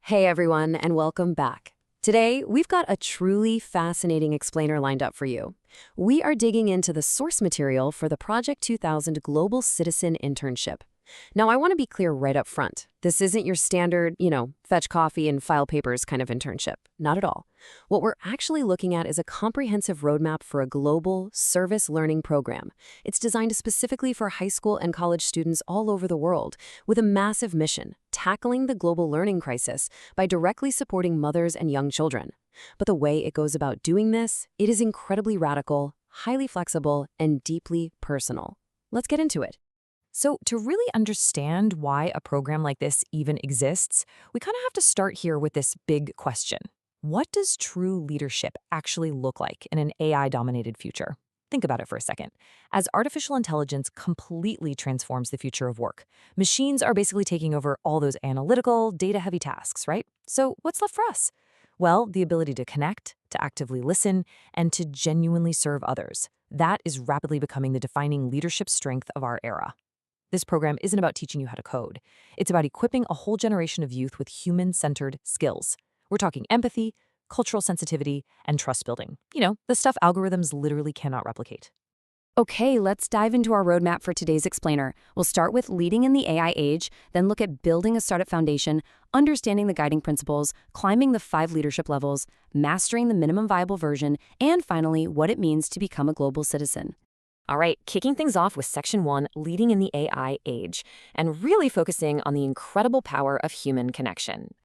Hey everyone, and welcome back. Today, we've got a truly fascinating explainer lined up for you. We are digging into the source material for the Project 2000 Global Citizen Internship. Now, I want to be clear right up front. This isn't your standard, fetch coffee and file papers kind of internship. Not at all. What we're actually looking at is a comprehensive roadmap for a global service learning program. It's designed specifically for high school and college students all over the world, with a massive mission, tackling the global learning crisis by directly supporting mothers and young children. But the way it goes about doing this, it is incredibly radical, highly flexible, and deeply personal. Let's get into it. So to really understand why a program like this even exists, we kind of have to start here with this big question. What does true leadership actually look like in an AI-dominated future? Think about it for a second. As artificial intelligence completely transforms the future of work, machines are basically taking over all those analytical, data-heavy tasks, right? So what's left for us? Well, the ability to connect, to actively listen, and to genuinely serve others. That is rapidly becoming the defining leadership strength of our era. This program isn't about teaching you how to code. It's about equipping a whole generation of youth with human-centered skills. We're talking empathy, cultural sensitivity, and trust building. The stuff algorithms literally cannot replicate. Okay, let's dive into our roadmap for today's explainer. We'll start with leading in the AI age, then look at building a startup foundation, understanding the guiding principles, climbing the 5 leadership levels, mastering the minimum viable version, and finally, what it means to become a global citizen. All right, kicking things off with Section 1, Leading in the AI Age, and really focusing on the incredible power of human connection.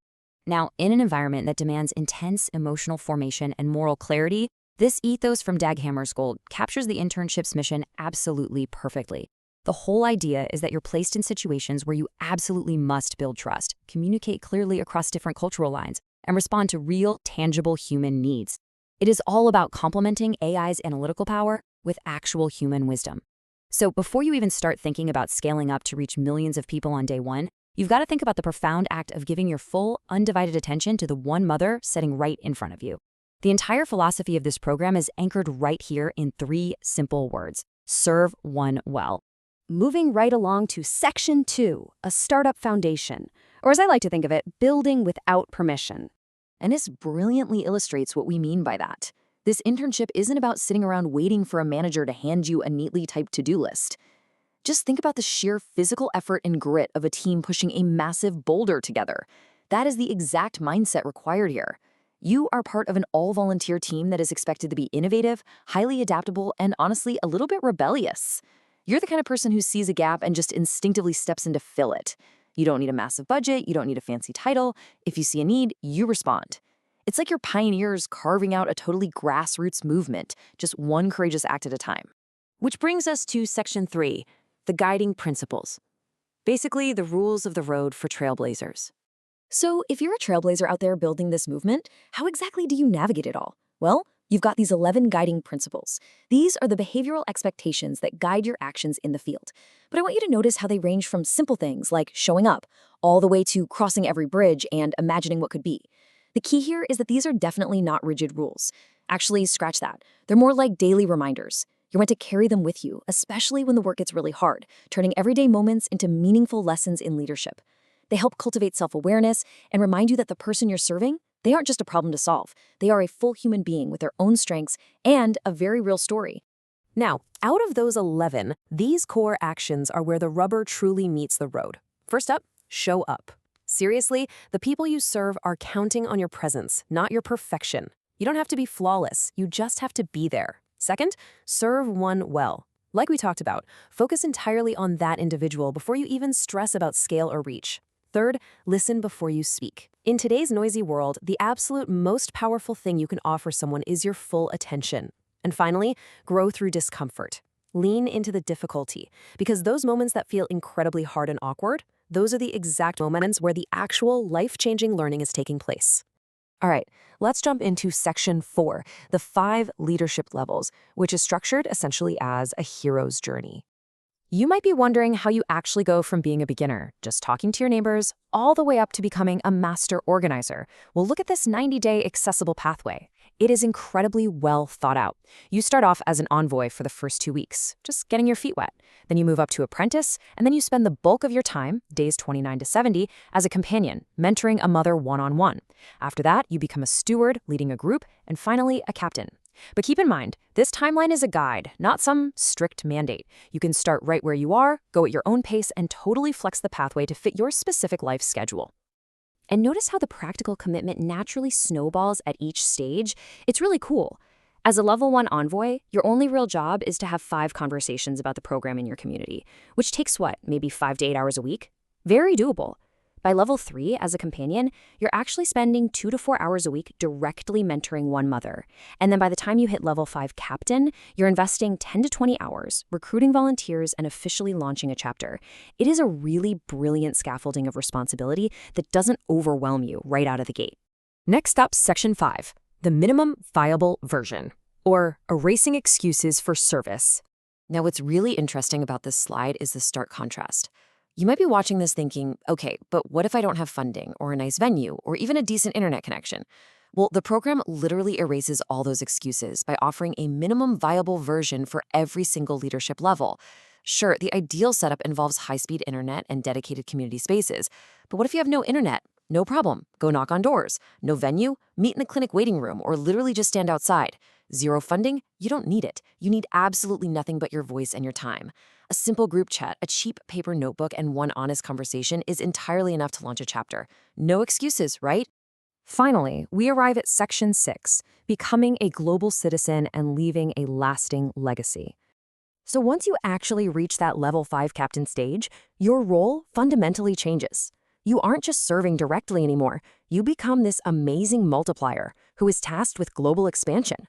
Now, in an environment that demands intense emotional formation and moral clarity, this ethos from Dag Hammarskjöld captures the internship's mission absolutely perfectly. The whole idea is that you're placed in situations where you absolutely must build trust, communicate clearly across different cultural lines, and respond to real, tangible human needs. It is all about complementing AI's analytical power with actual human wisdom. So before you even start thinking about scaling up to reach millions of people on day one, you've got to think about the profound act of giving your full, undivided attention to the one mother sitting right in front of you. The entire philosophy of this program is anchored right here in 3 simple words: serve one well. Moving right along to Section 2, a startup foundation, or as I like to think of it, building without permission. And this brilliantly illustrates what we mean by that. This internship isn't about sitting around waiting for a manager to hand you a neatly typed to-do list. Just think about the sheer physical effort and grit of a team pushing a massive boulder together. That is the exact mindset required here. You are part of an all-volunteer team that is expected to be innovative, highly adaptable, and honestly a little bit rebellious. You're the kind of person who sees a gap and just instinctively steps in to fill it. You don't need a massive budget, you don't need a fancy title. If you see a need, you respond. It's like you're pioneers carving out a totally grassroots movement, just one courageous act at a time. Which brings us to Section 3, the guiding principles. Basically, the rules of the road for trailblazers. So if you're a trailblazer out there building this movement, how exactly do you navigate it all? Well, you've got these 11 guiding principles. These are the behavioral expectations that guide your actions in the field. But I want you to notice how they range from simple things like showing up, all the way to crossing every bridge and imagining what could be. The key here is that these are definitely not rigid rules. Actually, scratch that. They're more like daily reminders. You're meant to carry them with you, especially when the work gets really hard, turning everyday moments into meaningful lessons in leadership. They help cultivate self-awareness and remind you that the person you're serving, they aren't just a problem to solve. They are a full human being with their own strengths and a very real story. Now, out of those 11, these core actions are where the rubber truly meets the road. First up, show up. Seriously, the people you serve are counting on your presence, not your perfection. You don't have to be flawless, you just have to be there. Second, serve one well. Like we talked about, focus entirely on that individual before you even stress about scale or reach. Third, listen before you speak. In today's noisy world, the absolute most powerful thing you can offer someone is your full attention. And finally, grow through discomfort. Lean into the difficulty, because those moments that feel incredibly hard and awkward, those are the exact moments where the actual life-changing learning is taking place. All right, let's jump into Section 4, the 5 leadership levels, which is structured essentially as a hero's journey. You might be wondering how you actually go from being a beginner, just talking to your neighbors, all the way up to becoming a master organizer. Well, look at this 90-day accessible pathway. It is incredibly well thought out. You start off as an envoy for the first 2 weeks, just getting your feet wet. Then you move up to apprentice, and then you spend the bulk of your time, days 29 to 70, as a companion, mentoring a mother one-on-one. After that, you become a steward, leading a group, and finally, a captain. But keep in mind, this timeline is a guide, not some strict mandate. You can start right where you are, go at your own pace, and totally flex the pathway to fit your specific life schedule. And notice how the practical commitment naturally snowballs at each stage. It's really cool. As a level 1 envoy, your only real job is to have 5 conversations about the program in your community, which takes what, maybe 5 to 8 hours a week? Very doable. By level 3, as a companion, you're actually spending 2 to 4 hours a week directly mentoring one mother. And then by the time you hit level 5 captain, you're investing 10 to 20 hours, recruiting volunteers, and officially launching a chapter. It is a really brilliant scaffolding of responsibility that doesn't overwhelm you right out of the gate. Next up, Section 5, the minimum viable version, or erasing excuses for service. Now, what's really interesting about this slide is the stark contrast. You might be watching this thinking, okay, but what if I don't have funding or a nice venue or even a decent internet connection? Well, the program literally erases all those excuses by offering a minimum viable version for every single leadership level. Sure, the ideal setup involves high-speed internet and dedicated community spaces. But what if you have no internet? No problem. Go knock on doors. No venue? Meet in a clinic waiting room or literally just stand outside. Zero funding? You don't need it. You need absolutely nothing but your voice and your time. A simple group chat, a cheap paper notebook, and one honest conversation is entirely enough to launch a chapter. No excuses, right? Finally, we arrive at Section 6, becoming a global citizen and leaving a lasting legacy. So once you actually reach that level 5 captain stage, your role fundamentally changes. You aren't just serving directly anymore. You become this amazing multiplier who is tasked with global expansion.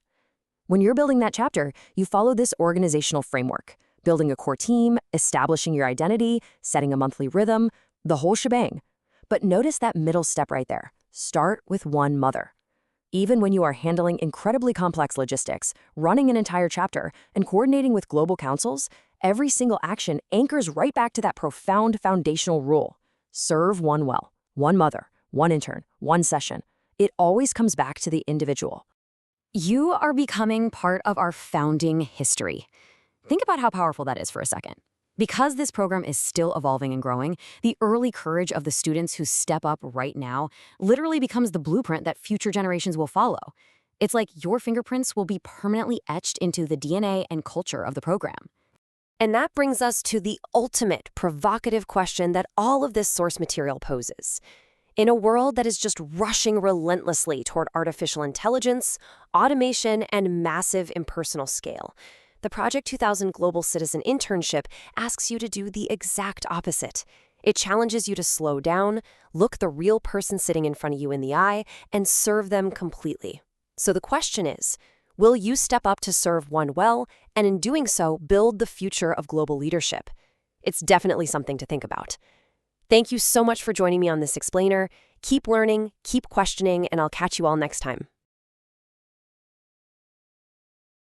When you're building that chapter, you follow this organizational framework, building a core team, establishing your identity, setting a monthly rhythm, the whole shebang. But notice that middle step right there. Start with one mother. Even when you are handling incredibly complex logistics, running an entire chapter, and coordinating with global councils, every single action anchors right back to that profound foundational rule. Serve one well, one mother, one intern, one session. It always comes back to the individual. You are becoming part of our founding history. Think about how powerful that is for a second. Because this program is still evolving and growing, the early courage of the students who step up right now literally becomes the blueprint that future generations will follow. It's like your fingerprints will be permanently etched into the DNA and culture of the program. And that brings us to the ultimate provocative question that all of this source material poses. In a world that is just rushing relentlessly toward artificial intelligence, automation, and massive impersonal scale, the Project 2000 Global Citizen Internship asks you to do the exact opposite. It challenges you to slow down, look the real person sitting in front of you in the eye, and serve them completely. So the question is, will you step up to serve one well, and in doing so, build the future of global leadership? It's definitely something to think about. Thank you so much for joining me on this explainer. Keep learning, keep questioning, and I'll catch you all next time.